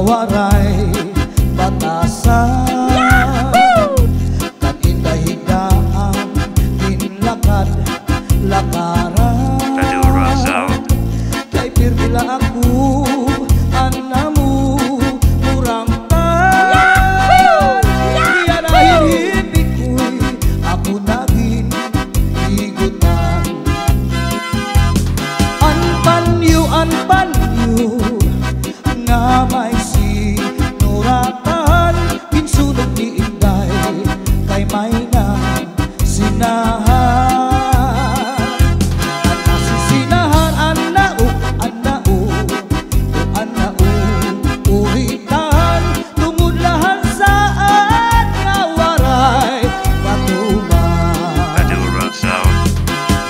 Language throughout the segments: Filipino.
waray batasan. Kanindahidaang tinlakad lakaran. Kay pirmila ako anamu murang tan. Diyan ay hindi ko'y ako naging higutan. Anpanyo nga may sinuratan. Kinsunog ni Inday kay may na sinahan. At nasisinahan anao uritan. Tumulahan saan nga waray katuman.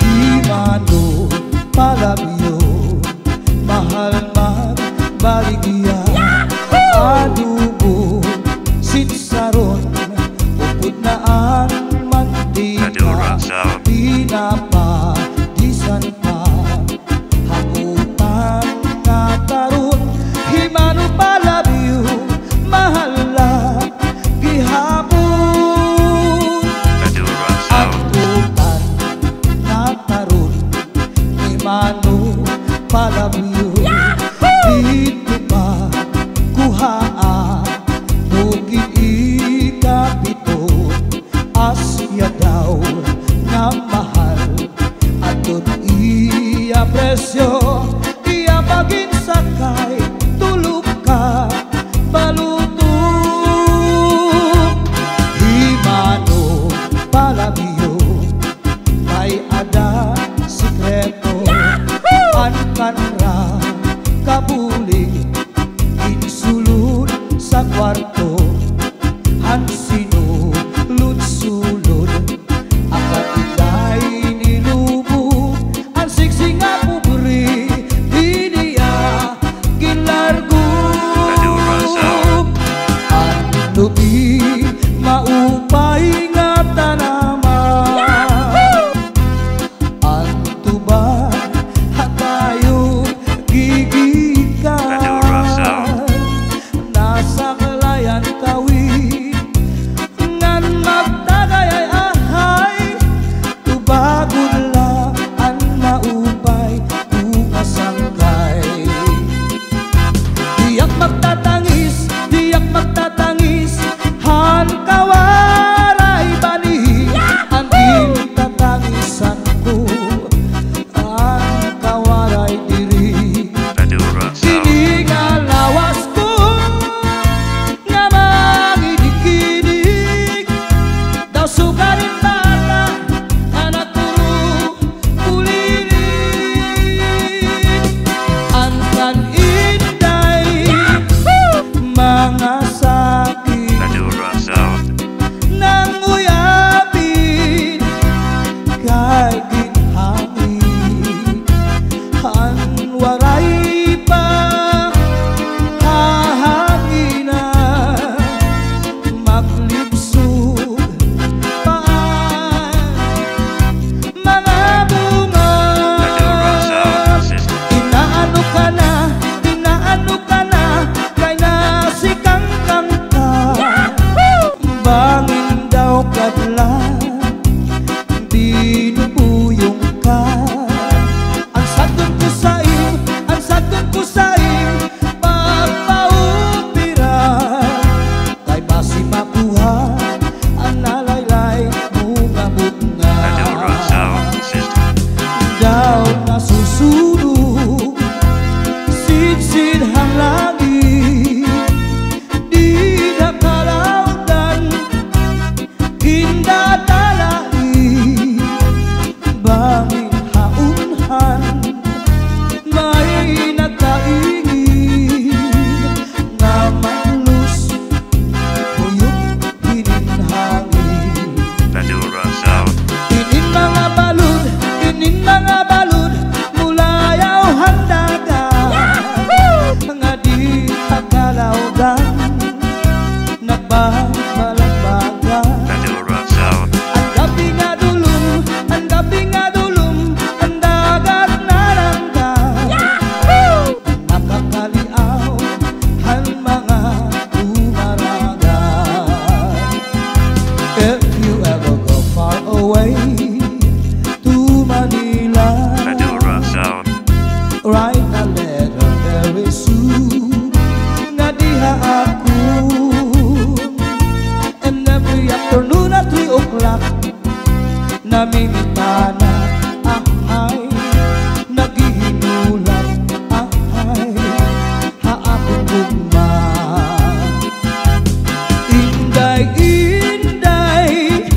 Imano palabyo mahal magbaligya. Adubo sinsaron upod naan mantika. Pinapadisan pa hakutan nga tarun. Himano palabyo mahal gihapon. Hakutan nga tarun. Himano palabyo dito pa kuhaa nuging ikapito. Asya daw nga mahal aton iya presyo. Iya maging sakay tulog ka balutong. Himano palabyo may ada sikreto. Ankanra kabuli insulod sa kwarto. Hansino sulod akat Inday nilubo. Ang siksing nga pubri iniya gilargo. Ang lubi maupay nga tanaman. Ang tuba hatayo gigikan. Nasa kalayan kawin ngan magtagay ay ahay. Tubagon lang ang maupay umasangkay. Diyak magtatangis han kawaray bani. Ang gintatangisan ko ang kawaray diri. Sini nga lawas ko nga mangidik-idik. Daw sugarin bata anak turo ulirik. Angkan Inday mga sakit nang uyapin kay ginhangin. Han waray pa hahanginan. Maglibsog paan mga bunga. Inaano ka na kay nasikangkang ka. Bangin daw kadlan dinubuyong ka. Ang sagot ko sa iyo, ang write a letter very soon. Nga diha ako, and every afternoon at 3 o'clock namimintana, ahay, naghihinulat, ahay, haakong gugma. Inday, inday,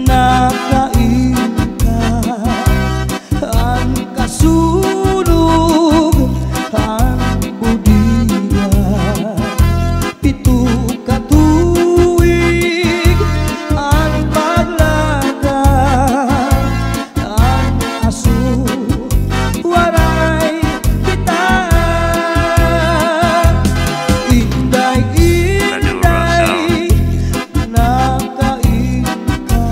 nakain ka, ang kasunog, ang budiga, pito ka tuig, ang paglaga, ang aso, waray kita. Inday, inday, nakain ka,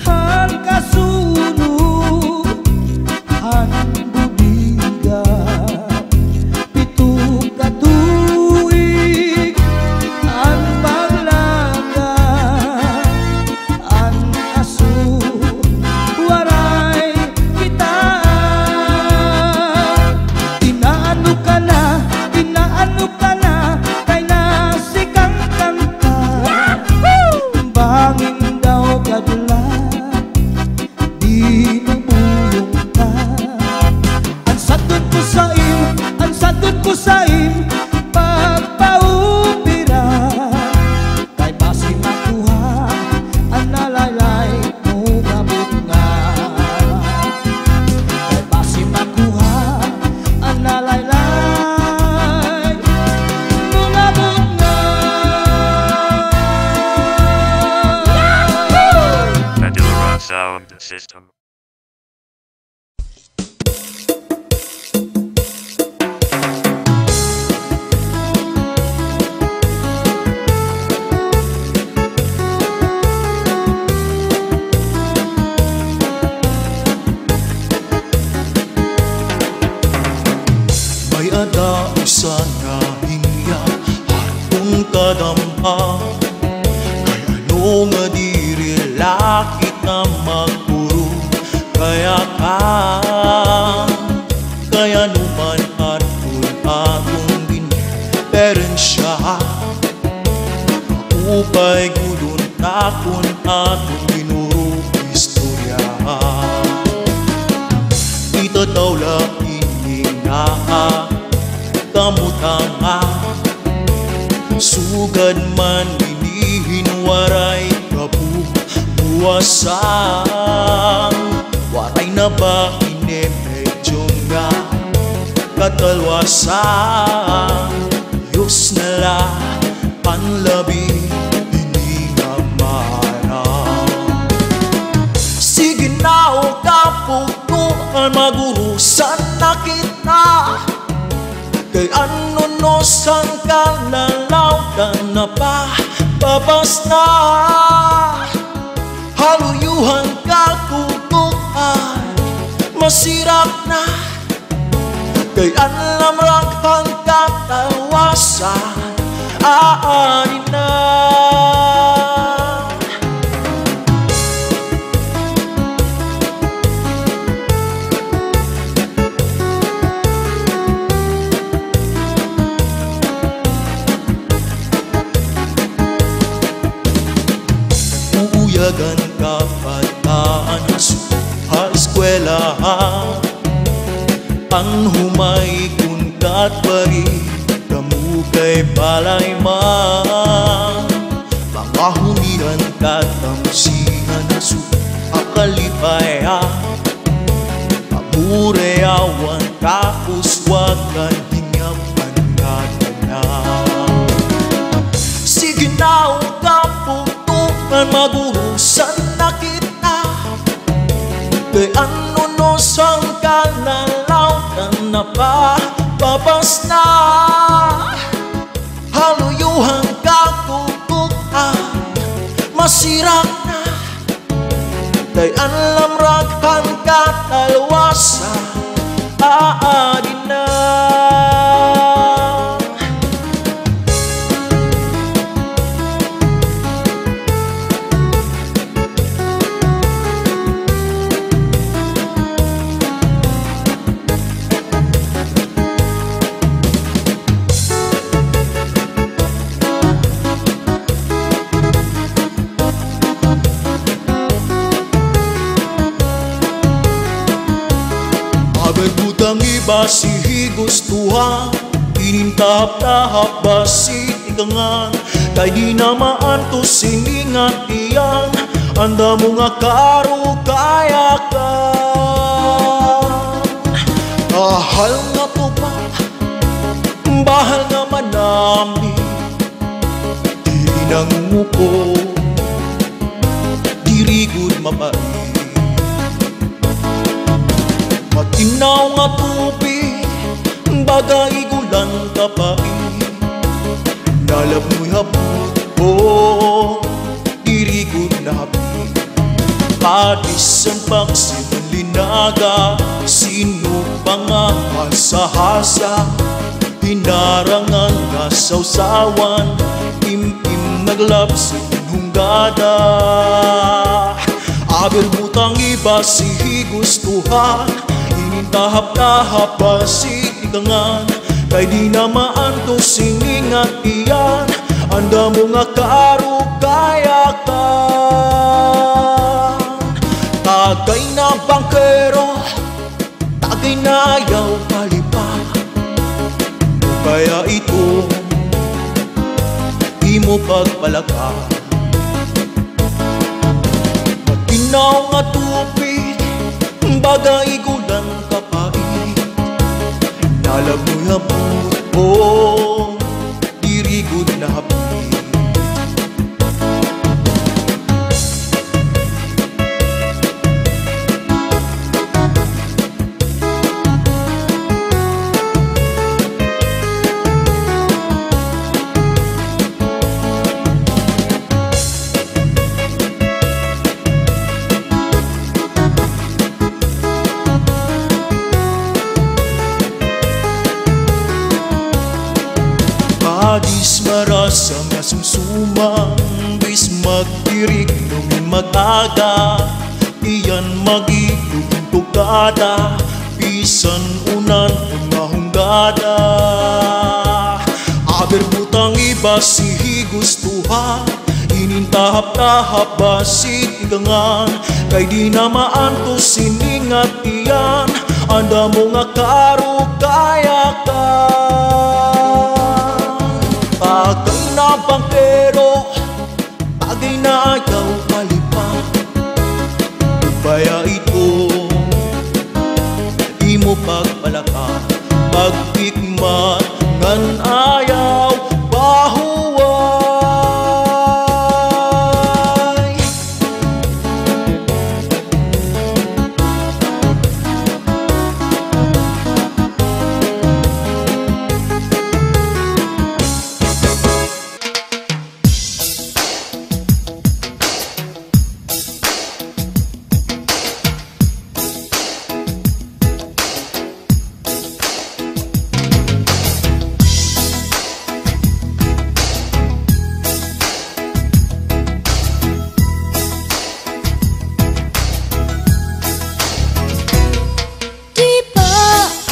ang kasunog, ang budiga, pito ka tuig, ang paglaga, ang aso, waray kita. Inaano ka na, kay nasikang kanta, banging daw kadula, di namuyong ka. Ang sadod ko sa im, pagpaupira, kay basi makuha, ang nalaylay mo gabot nga. Kay basi makuha, ang nalaylay mo gabot nga. Madura Sound System. May ada usa nga hingya atong kadamha, kay ano nga diri laki na magpuro, kaya numan atong atong diferensya, upay gulon takon atong ginuro istorya. Itatawla ini nga kamutanga, sugad man inihinwaray kabuwasan, waray na ba medyo nga katalwasan, Diyos na la panlabi hindi nga marang. Sige na o kaputuan magurusan na kita, kay ano no sang kalalawdan na pa babas na, haluyuhan kakukuan masirap na, kay alam raghang katawasan aanin na. Uuyagan kabataan sa eskwelahan, ang humay kun katbari kamu kay balay man, mga humihan katamsihan su akalipaya, amureawan kakuswagan hingapan na. Sige na o kaputuan magurusan na kita, kay ano no sang kalalawdan na pa babas na, haluyuhan kakukutan masirap na, kay alam raghang katalwasan aanin na. butang iba si gustuhan, inintahap-tahap ba si tigangan, kay di na maanto siningat iyan, anda mo nga karo kayakan. Ahal nga to ba, bahal nga manami, diri nang muko, diri gud mapait. Matinaw nga tubig, bagay gulan kapait, nalab mo'y hapot, oh, diri gud na hapit. Padisan paksin linaga, sino pa nga hasa-hasa, hinarangan nga sausawan, im-im naglapsin hunggada. Aber butang iba si gustuhan, inintahap-tahap ba si tigangan, kay di na maanto siningat iyan, anda mo nga karo kayakan. Tagay na bangkero, tagay na ayaw palipa, kaya ito di mo pagpalaka. Matinaw nga tubig, bagay gulan kapait, nalab mo'y hapot, oh, diri gud na hapit. Adis marasa nga sumsumang, bis magtirik nung mag-aga, iyan magiging tugada, bisan unan nga hunggada. Aber butang iba si gustuhan, inintahap-tahap ba si tigangan, kay di na maanto siningat iyan, anda mo nga karo kayakan. Tagay na bangkero, tagay na ayaw palipa, kaya ito di mo pagpalaka, pagtikman ngan ayaw bahuway.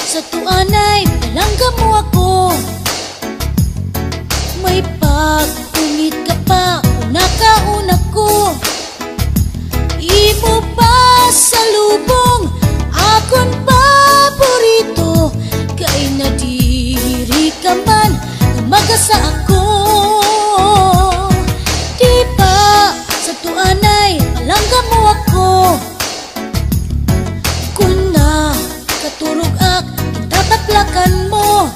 Sa tuanay, palangga mo ako, may pag-ungit ka pa, una ko. Imo pa sa lubong, akon paborito, kay nadiri ka man, magasa ako. Di ba sa tuanay, palangga mo ako, kuna katurog ak tataplakan mo,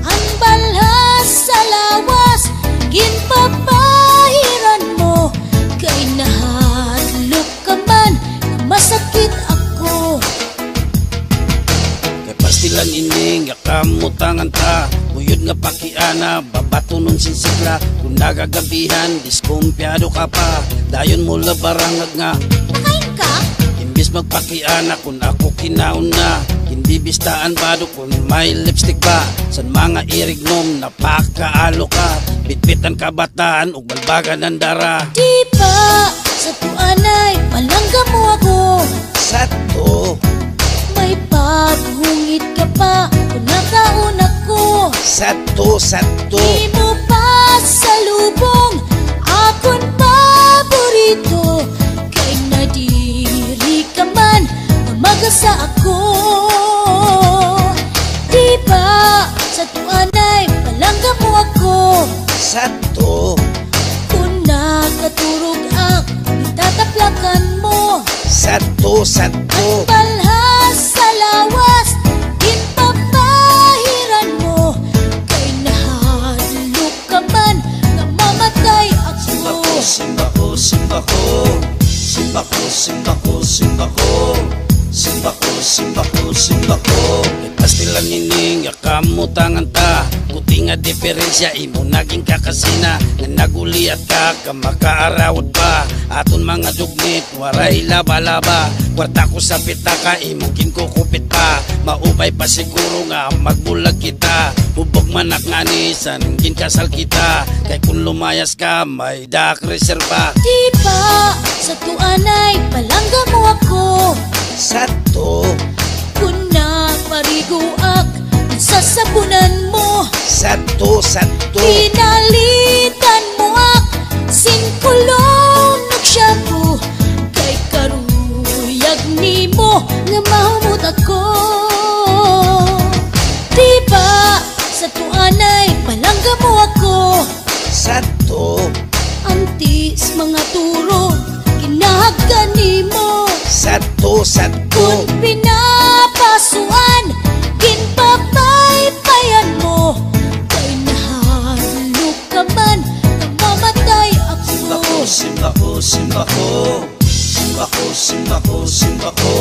ang balhas sa lawas ginpapahiran mo, kay nahadlok ka man na masakit ako. Kay pastilan ining yakamutangan ta, uyod nga pakiana, babato nun sinsigla, kung nagagabihan diskumpyado ka pa, dayon mo labarangag nga Nakain ka? imbis magpakiana kung ako kinaon na, hindi bistaan bado kung may lipstick ba, san mga irignom napakaalo ka, bitbitan kabataan ug balbagan ng dara. Di ba sa tuanay, palangga mo ako, Sato, may paghungit ka pa, kunakaon ako. sato, sato, Di mo pa sa lubong, akon paborito, kay nadiri ka man, magasa ako. Sato, Kung nakaturog ang itataplakan mo, sato, sato. palhas sa lawas, ginpapahiran mo. Kay nahadlok ka man, nga mamatay ako. Simba ko, simba ko, simba ko, simba ko, simba ko, simba ko, simba ko, simba ko. Pastilan nining yakamutangan ta, kuti nga diferensya imo naging kakasina. Nga naguliat ka makaarawat pa, aton mga dugmit waray laba-laba. Kwarta ko sa pitaka imo kinkukupit pa, maubay pa siguro nga magbulag kita. Hubog manak nga ni san ginkasal kita, kay kung lumayas ka may dak reserba. Diba sa tuanay palangga mo ako, Sato, kung napariguak sa sabunan mo, sato, sato. pinalitan mo ak singkulong nagsyapo. Kay karuyag nimo nga mahumot ako. Diba sa tuanay palangga mo ako, Sato, antis mga turo kinahagdan nimo. sato, sato. Kung pinapasuan, ginpapaypayan mo. Kay nahalok ka man, namamatay ako. Simba ko, simba ko, simba ko, simba ko, simba ko,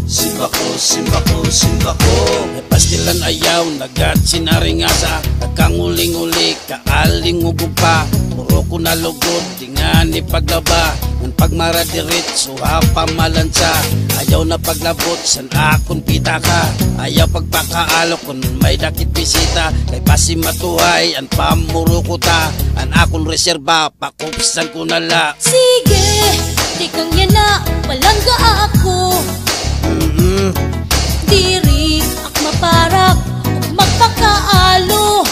simba ko, simba ko, simba ko. May pastilan ayaw, nagat sinaringasa, nagkanguling-uli, kaaling-ugog pa. Puro ko nalugod, di nga ni paglaba. Nang pagmaradirit, suha pamalansa. Ayaw na paglabot, san akon pitaka. Ayaw pagpakaalo kung may dakit bisita. Kay pasi matuhay, ang pamuro ko ta. Ang akon reserba, pakupsan ko nala. Sige, di kang yan na, palangga ako. Diri ak maparak, ug magpakaalo.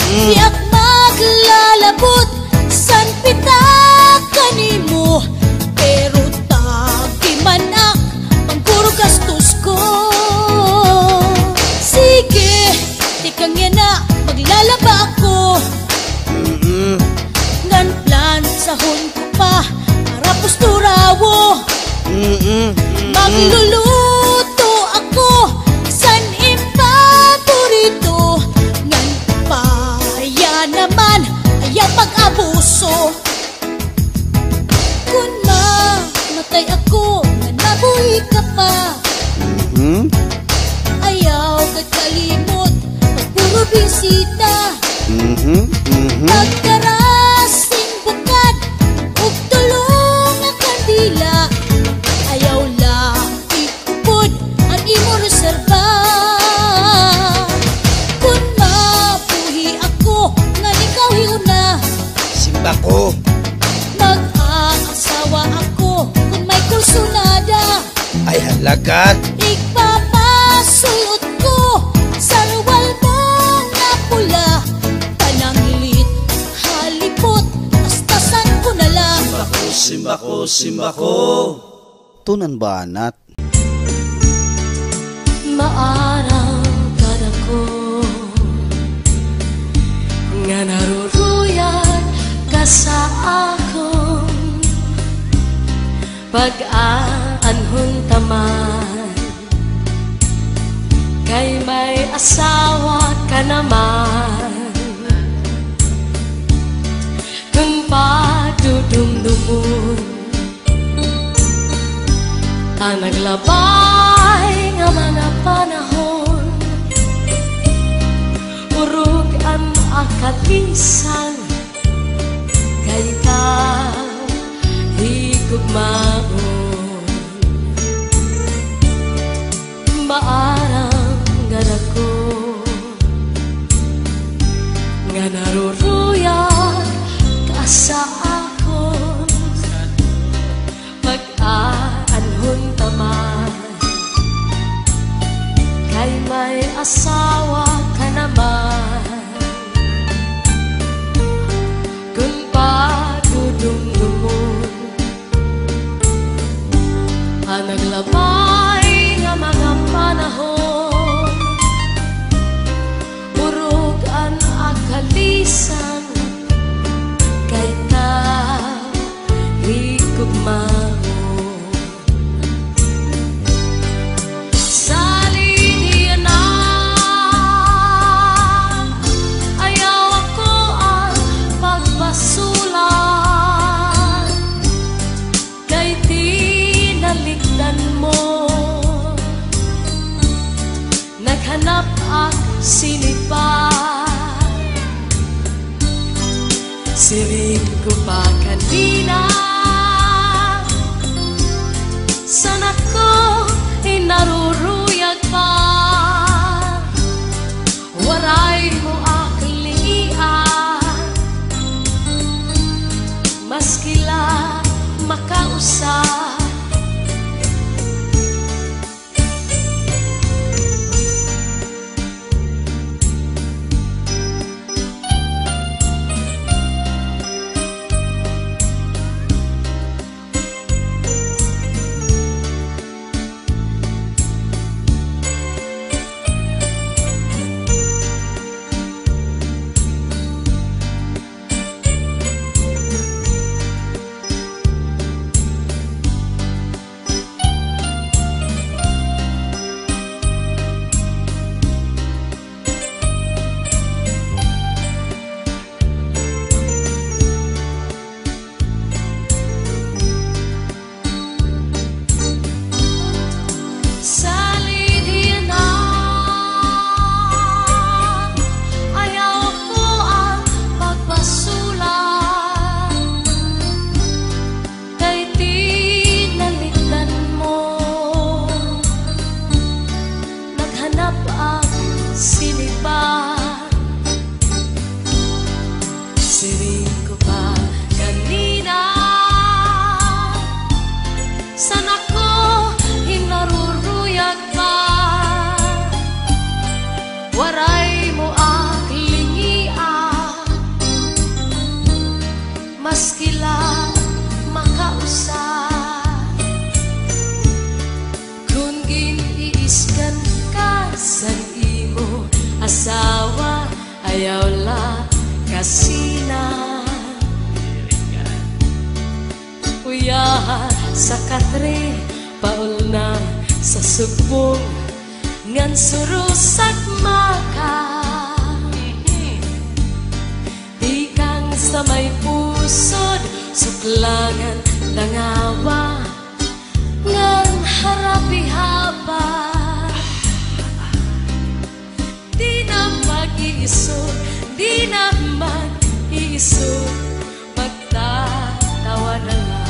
Di ak maglalabot, san pitaka nimo. Pero tagi manak, pangpuro gastos ko. Sige, di kang yan na, maglalaba ako. Ngan plan sahon ko pa, para pusturawo. Magluluto ako, san ipaborito. Ngan paya naman, ayaw pag-abuso. Kung mamatay ako, nga nabuhi ka pa. Ayaw kag kalimot, pagpuro bisita. Pagkarasing bukad, ug tulong ang kandila. Ayaw lang ikupod ang imo reserba. Kung mabuhi ako, nga ikaw hiuna. Simba ko, Mag-aasawa ako, kung may kursunada. ay halagat. Ipapasuyot ko sa ruwal mo na pula. Pananglit, halipot, tastasan ko na lang. Simba ko, simba ko. Tunan ba, Nat? Maarang kada ko nga naruruyag ka sa akon pag-aanhon taman. Kay may asawa ka naman, kung padudumdumon ang naglabay nga mga panahon. Urog ang akalisan, kay ikaw higugmaon. Maarang gana ko nga naruruyag ka sa akon pag-aanhon taman. Kay may asawa ka naman, kung padudumdumon ang naglabay nga mga panahon. Urog ang akalisan, naghanap ang sinipa. Siring ko pa kanina, sana ko inaruruyag pa. Waray mo aklian, maskila makausap. Waray mo aklingian, maskila makausap. Kung giniiskan ka sa imo asawa, ayaw la kasina. Kuya sa katre, paul na sa subong, ngan surusak maka. Di kang sa may pusod, suklangan langawa, ngan harapi haba. Di na mag-iisod, di na mag-iisod, magtatawa na lang.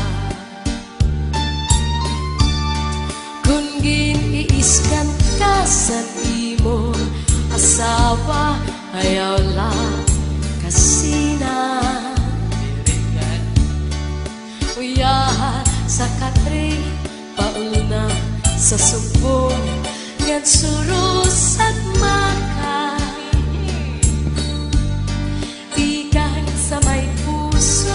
Kung giniiskan ka sa imo asawa, ayaw lang kasina. Uyahan sa katre, paul na sa subong, ngan surus at maka. Ikan sa may puso,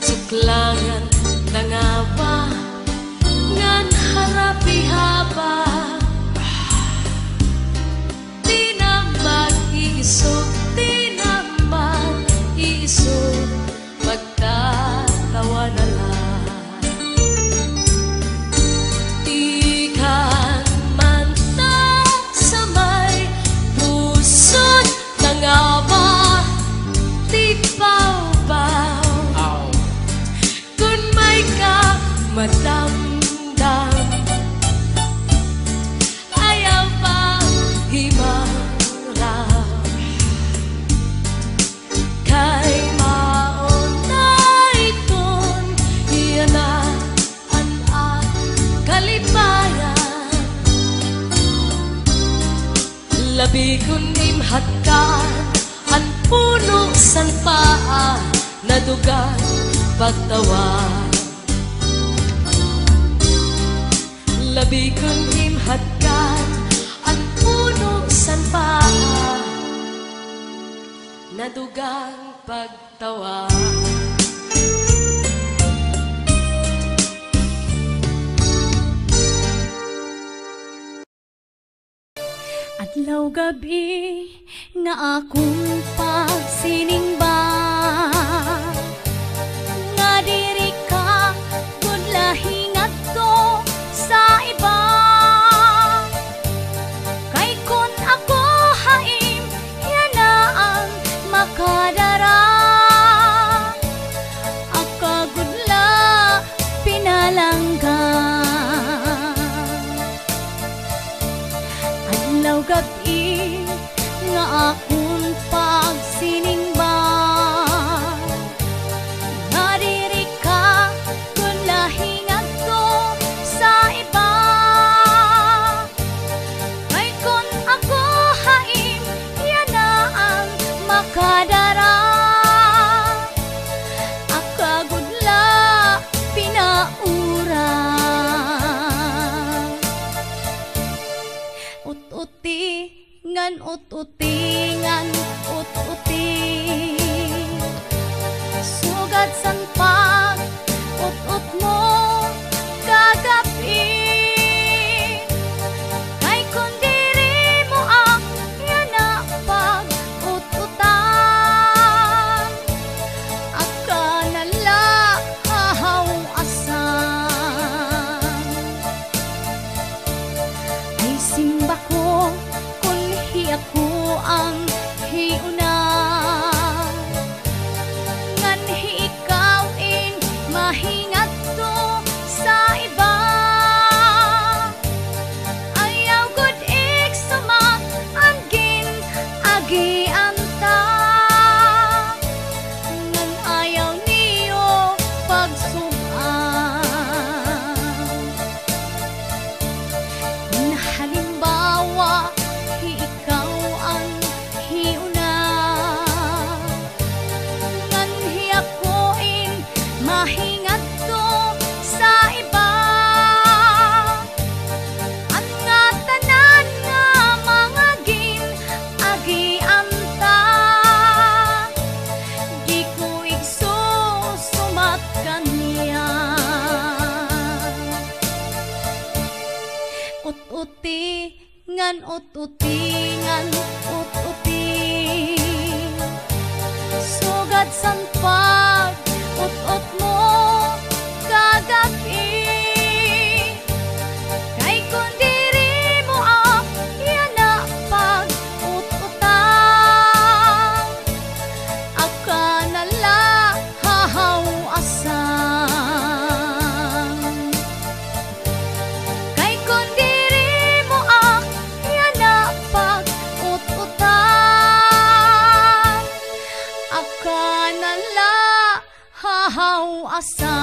suklangan nangawa, ngan harapi haba. Di na mag-iisog, di na mag-iisog, magtatawa na lang. Ikan man ta sa may pusod nangawa, di baw-baw. Kung may ka madamdam, ayaw pa himarap. Kay maon na iton, iyan na ang kalipayan. Labi kun imhatkan, ang puno san paa, nadugan pagtawa. Labi kun imhatkan, ang puno san paa, nadugang pagtawa. Adlaw gabi nga akong pagsiningba, nga diri ka kun lahi ngadto sa iba. Kay kun ako haim, yan na ang makadara. Akagudla pinalanggan, adlaw gabi nga akong pagsiningba. Nariri ka kung lahing adto sa iba. Kay kung ako hain, yan na ang makadara. Akagudla pinaura. Ut-uti ngan ut-uti ngan ut-uti, sugat san pag ut-ut mo kagabi. Kay kung diri mo ang yan na pag ut-utan, akanala hahaw asan. Ay simba ko kung ako ang hiuna, ngan hiikawin mahingat to sa iba. Ayaw gud iksama ang gin-agianta, ngan ayaw niyo pagsugan. Halimbawa, ikaw ang hiuna, ngan hiyakuin mahingat to sa iba. Ang nga tanan nga mga gin-agianta, di ko igsusumat kaniya. Ut-uti ngan ut-uti ngan ut-uti, sugat san pag ut-ut mo kagabi. Kay kung diri mo ang yan na pag ut-utan, akanala hahaw asan. Kay kung diri mo ang yan na pag ut-utan, akanala hahaw asan.